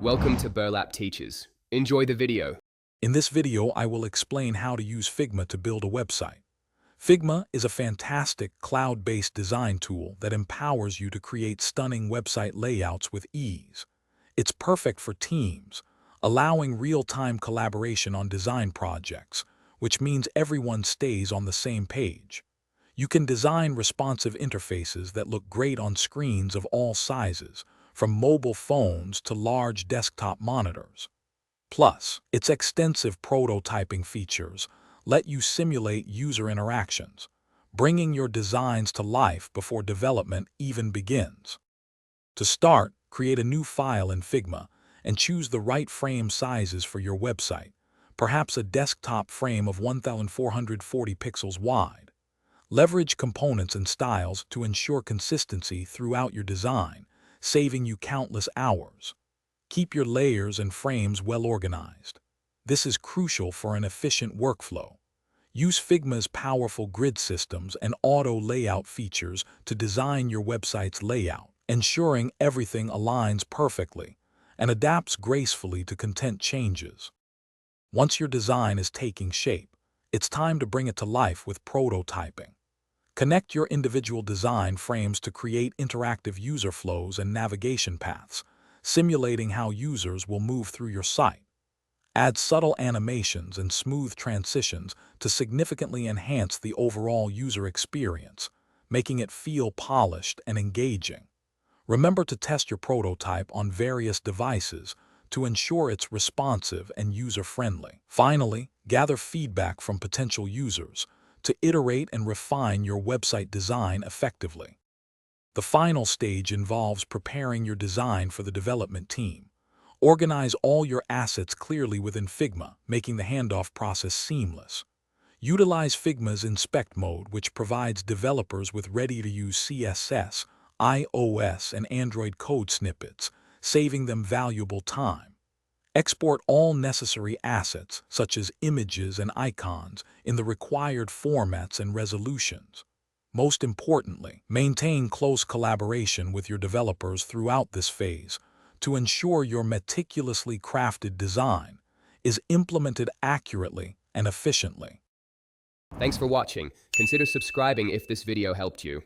Welcome to Burlap Teachers. Enjoy the video. In this video, I will explain how to use Figma to build a website. Figma is a fantastic cloud-based design tool that empowers you to create stunning website layouts with ease. It's perfect for teams, allowing real-time collaboration on design projects, which means everyone stays on the same page. You can design responsive interfaces that look great on screens of all sizes, from mobile phones to large desktop monitors. Plus, its extensive prototyping features let you simulate user interactions, bringing your designs to life before development even begins. To start, create a new file in Figma and choose the right frame sizes for your website, perhaps a desktop frame of 1440 pixels wide. Leverage components and styles to ensure consistency throughout your design, saving you countless hours. Keep your layers and frames well organized. This is crucial for an efficient workflow. Use Figma's powerful grid systems and auto layout features to design your website's layout, ensuring everything aligns perfectly and adapts gracefully to content changes. Once your design is taking shape, it's time to bring it to life with prototyping. Connect your individual design frames to create interactive user flows and navigation paths, simulating how users will move through your site. Add subtle animations and smooth transitions to significantly enhance the overall user experience, making it feel polished and engaging. Remember to test your prototype on various devices to ensure it's responsive and user-friendly. Finally, gather feedback from potential users to iterate and refine your website design effectively. The final stage involves preparing your design for the development team. Organize all your assets clearly within Figma, making the handoff process seamless. Utilize Figma's Inspect mode, which provides developers with ready-to-use CSS, iOS, and Android code snippets, saving them valuable time. Export all necessary assets, such as images and icons, in the required formats and resolutions. Most importantly, maintain close collaboration with your developers throughout this phase to ensure your meticulously crafted design is implemented accurately and efficiently. Thanks for watching. Consider subscribing if this video helped you.